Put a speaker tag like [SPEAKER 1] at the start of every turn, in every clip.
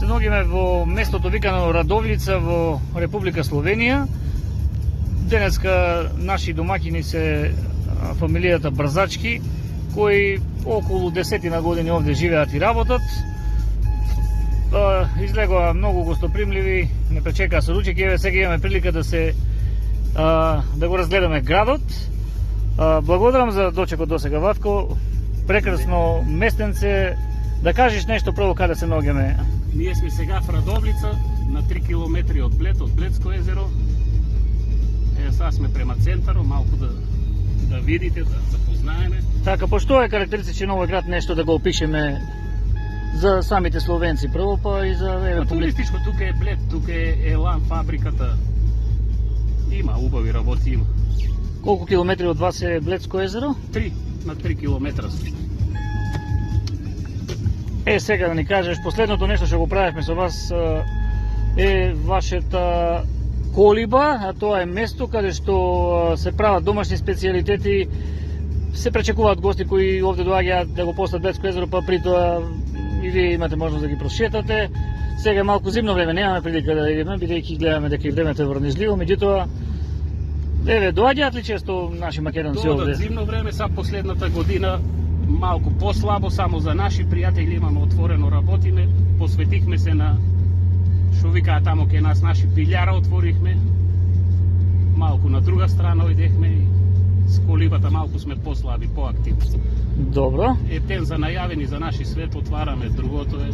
[SPEAKER 1] наоѓаме во местото викано Радовлица во Република Словенија. Денеска наши домаќини се фамилијата Брзачки, кои околу 10 години овде живеат и работат. Излегоа многу гостопримливи, не пречекаа со ручек. Еве сега имаме прилика да го разгледаме градот. Благодарам за дочекот до сега, Ватко. Прекрасно местенце. Да кажеш нешто прво каде се наоѓаме?
[SPEAKER 2] Ние сме сега в Радовлица, на 3 км од Блед, од Бледско езеро. Сега сме према центаро, малку да видите, да запознаеме.
[SPEAKER 1] Така, по што е карактеристичен овој град, нешто да го опишеме за самите словенци прво, па и за
[SPEAKER 2] туристичко, тука е Блед, тука е Елан фабриката. Има убави работи, има.
[SPEAKER 1] Колку километри од вас е Бледско езеро?
[SPEAKER 2] 3, на 3 км.
[SPEAKER 1] Сега да ни кажеш, последното нешто што го правевме со вас е вашата колиба, а тоа е место каде што се прават домашни специјалитети. Се пречекуваат гости кои овде доаѓаат да го посетат Бледско езеро, па при тоа и вие имате можност да ги прошетате. Сега малку зимно време, немаме прилика да идеме, бидејќи гледаме дека и времето е врнежливо, меѓутоа еве доаѓаат ли често наши македонци овде?
[SPEAKER 2] Доаѓаат зимно време, са последната година малку послабо, само за наши пријатели имаме отворено, работиме, посветихме се на што викаат тамо кај нас, наши билјара отворихме, малку на друга страна ојдехме и с колибата малку сме послаби, поактивни.
[SPEAKER 1] Добро.
[SPEAKER 2] Ептен за најавени за наши свет отвараме, другото е.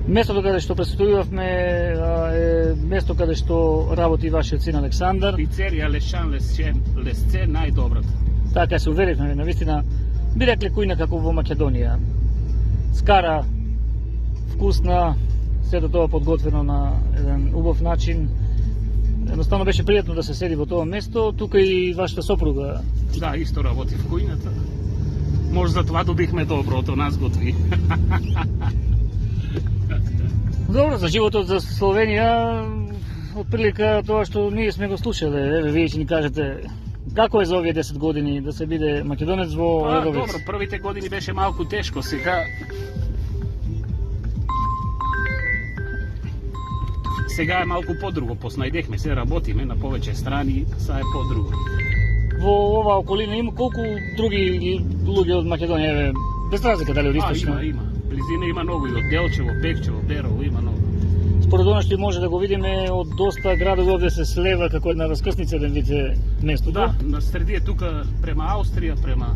[SPEAKER 1] Местото каде што претставувавме е место каде што работи вашиот син Александар.
[SPEAKER 2] Пицерија Лешан Лесце, најдобрата.
[SPEAKER 1] Така се уверивме, навистина би рекле кујна како во Македонија. Скара, вкусна, сето тоа подготвено на еден убав начин. Едноставно беше пријатно да се седи во тоа место, тука и вашата сопруга.
[SPEAKER 2] Да, исто работи в кујната. Може за това добихме доброто, нас готви.
[SPEAKER 1] Добро, за животот за Словенија, отприлика тоа што ние сме го слушале, еве вие ќе ни кажете како е за овие 10 години да се биде македонец во Радовлица?
[SPEAKER 2] Добро, првите години беше малку тешко, сега е малку подруго, поснајдехме се, работиме на повеќе страни, сега е подруго.
[SPEAKER 1] Во оваа околина има колку други луѓе од Македонија, еве, без разлика дали од источна?
[SPEAKER 2] Има. Близина има многу и од Делчево, Пекчево, Берово, има многу.
[SPEAKER 1] Според она што може да го видиме, од доста градови овде се слева како една раскрсница да видите местото.
[SPEAKER 2] Да, на среди е тука према Аустрија, према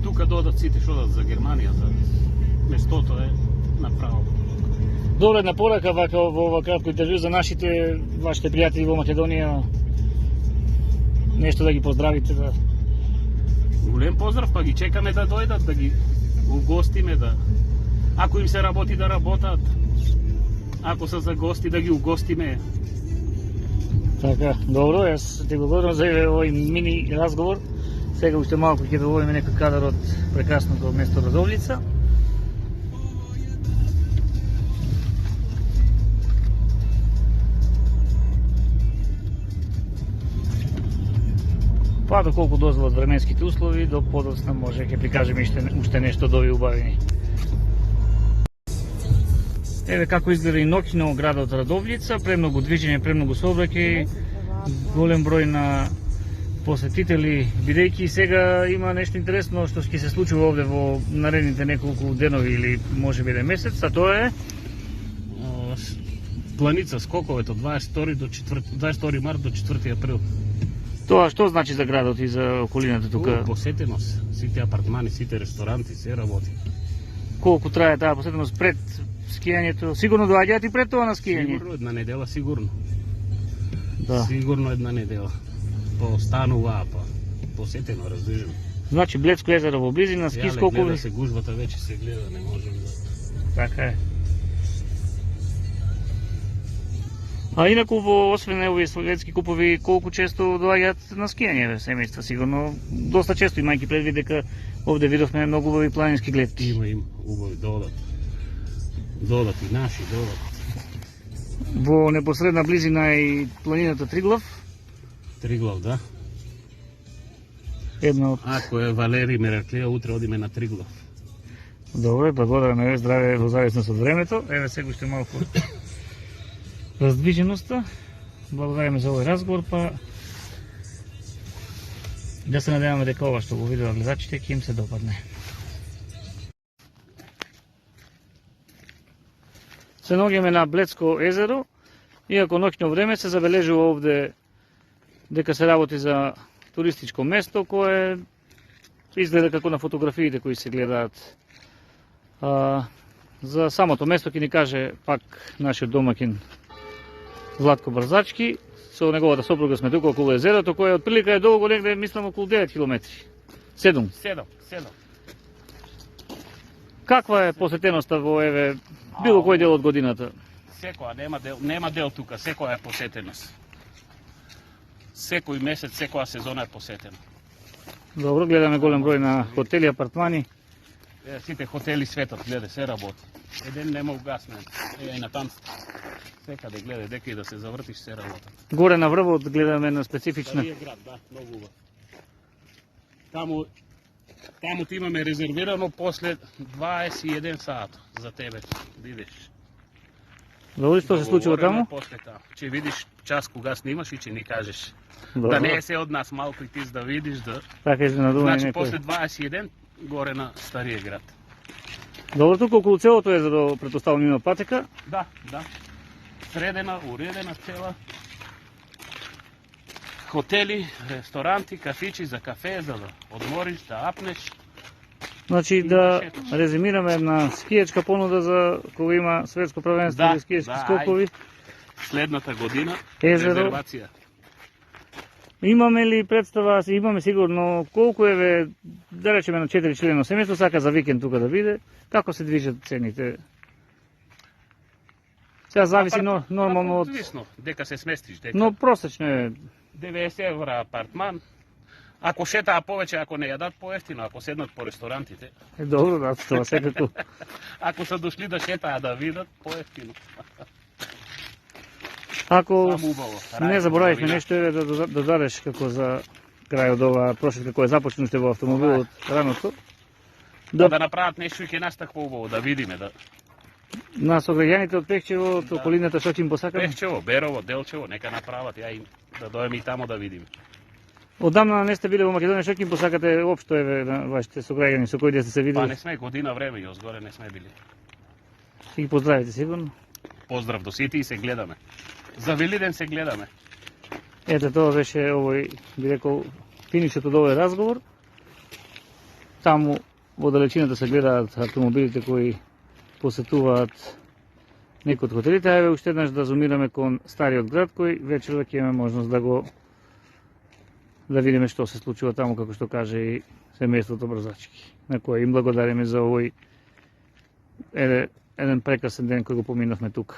[SPEAKER 2] тука додат сите што дадат за Германија, за местото е направо.
[SPEAKER 1] Добра една порака вака во ова кратко интервју за вашите пријатели во Македонија. Нешто да ги поздравите, да.
[SPEAKER 2] Голем поздрав, па ги чекаме да дојдат, да ги угостиме, да. Ако им се работи да работат, ако се за гости да ги угостиме.
[SPEAKER 1] Така, добро, јас ти благодарам за овој мини разговор. Сега уште малку ќе добавиме некој кадар од прекрасното место Радовлица. Па доколку дозволат временските услови, до подоцна може ќе прикажеме уште нешто од овие убавини. Еве како изгледа и ноќно градот Радовлица, премногу движење, премногу сообраќај, голем број на посетители, бидејќи сега има нешто интересно што ќе се случува овде во наредните неколку денови или можеби еден месец, а тоа е
[SPEAKER 2] Планица скоковето 22 март до 4 април.
[SPEAKER 1] Тоа што значи за градот и за околината тука?
[SPEAKER 2] Посетеност, сите апартмани, сите ресторанти, се работи.
[SPEAKER 1] Колку трае таа посетеност пред скијањето? Сигурно доаѓаат и пред тоа на скијање?
[SPEAKER 2] Сигурно една недела, сигурно.
[SPEAKER 1] Да.
[SPEAKER 2] Сигурно една недела. Постанува, па посетено, раздвижено.
[SPEAKER 1] Значи Бледско езеро во близина, ски скокови.
[SPEAKER 2] Гледа се гужвата, веќе се гледа, не можем да.
[SPEAKER 1] Така е. А инаку освен овие словенски купови, колку често доаѓаат на скијање семејства? Сигурно доста често, имајќи предвид дека овде видовме многу убави планински гледки.
[SPEAKER 2] Има убави, додат. Додат и наши, додат.
[SPEAKER 1] Во непосредна близина е и планината Триглав.
[SPEAKER 2] Триглав, да.
[SPEAKER 1] Една од...
[SPEAKER 2] Ако е Валери Мераклија, утре одиме на Триглав.
[SPEAKER 1] Добре, благодарам, еве, здраве во зависност од времето. Еве сега уште малку раздвиженоста. Благодариме за овој разговор, па да се надеваме дека ова што го видува гледачите ќе им се допадне. Се наоѓаме на Блецко езеро, иако ноќно време се забележува овде дека се работи за туристичко место кое изгледа како на фотографиите кои се гледаат. За самото место ќе ни каже пак нашиот домакин Златко Брзачки. Со неговата сопруга сме тука околу езерото, кое отприлика е долго, негде мислам околу 9 километри. 7.
[SPEAKER 2] 7.
[SPEAKER 1] Каква е посетеноста во еве било кој дел од годината?
[SPEAKER 2] Секоја, нема дел тука, секоја е посетеност. Секој месец, секоја сезона е посетена.
[SPEAKER 1] Добро, гледаме голем број на хотели, апартмани.
[SPEAKER 2] Сите хотели светот, гледа, се работи. Еден нема угасмен. И на там секаде гледа, дека и да се завртиш, се работат.
[SPEAKER 1] Горе на врвот гледаме на специфична.
[SPEAKER 2] Дали е град, да, многу убав. Таму ти имаме резервирано после 21 саат за тебе, да идеш.
[SPEAKER 1] Добро, што се случува таму?
[SPEAKER 2] После таму. Ќе видиш час кога снимаш и ќе ни кажеш.
[SPEAKER 1] Добро.
[SPEAKER 2] Да не е се од нас малку и ти да видиш да.
[SPEAKER 1] Така изненадување
[SPEAKER 2] Значи
[SPEAKER 1] некој.
[SPEAKER 2] после 21 горе на стариот град.
[SPEAKER 1] Добро, тука околу целото езеро претпоставувам има патека.
[SPEAKER 2] Да. Средена, уредена цела. Хотели, ресторанти, кафичи за кафе, за да одмориш, да апнеш.
[SPEAKER 1] Значи да резимираме една скијачка понуда за кога има светско првенство или скијачки скокови.
[SPEAKER 2] Следната година
[SPEAKER 1] Езеро.
[SPEAKER 2] резервација.
[SPEAKER 1] Имаме ли представа, имаме сигурно колку еве, да речеме на 4 члено семејство сака за викенд тука да биде, како се движат цените? Сега зависи нормално од...
[SPEAKER 2] Зависно, дека се сместиш, дека.
[SPEAKER 1] Но просечно е
[SPEAKER 2] 90 евра апартман. Ако шетаа повеќе, ако не јадат поевтино, ако седнат по ресторантите.
[SPEAKER 1] добро, да, тоа секако.
[SPEAKER 2] Ако се дошли да шетаа да видат поевтино.
[SPEAKER 1] Ако
[SPEAKER 2] Само убаво.
[SPEAKER 1] не заборавивме
[SPEAKER 2] Рајка,
[SPEAKER 1] нешто е да дадеш како за крај од оваа прошетка која започна уште во автомобилот раното.
[SPEAKER 2] Да направат нешто и ќе нас такво убаво, да видиме. Да.
[SPEAKER 1] На сограѓаните од Пехчево, од околината што ќе им посакаме.
[SPEAKER 2] Пехчево, Берово, Делчево, нека направат, ја и да дојдеме и тамо да видиме.
[SPEAKER 1] Одамна не сте биле во Македонија, што ќе им посакате општо еве на вашите сограѓани со кои да сте се
[SPEAKER 2] Па
[SPEAKER 1] видели?
[SPEAKER 2] не сме година време, јас горе не сме били.
[SPEAKER 1] Ќе ги поздравите сигурно.
[SPEAKER 2] Поздрав до сите и се гледаме. За Велиден се гледаме.
[SPEAKER 1] Ете, тоа беше овој, би рекол, финишот од овој разговор. Таму во далечината се гледаат автомобилите кои посетуваат некои од хотелите. Ајде уште еднаш да зумираме кон стариот град кој вечерва ќе имаме можност да видиме што се случува таму, како што каже и семејството Брзачки, на кој им благодариме за овој еден прекрасен ден кој го поминавме тука.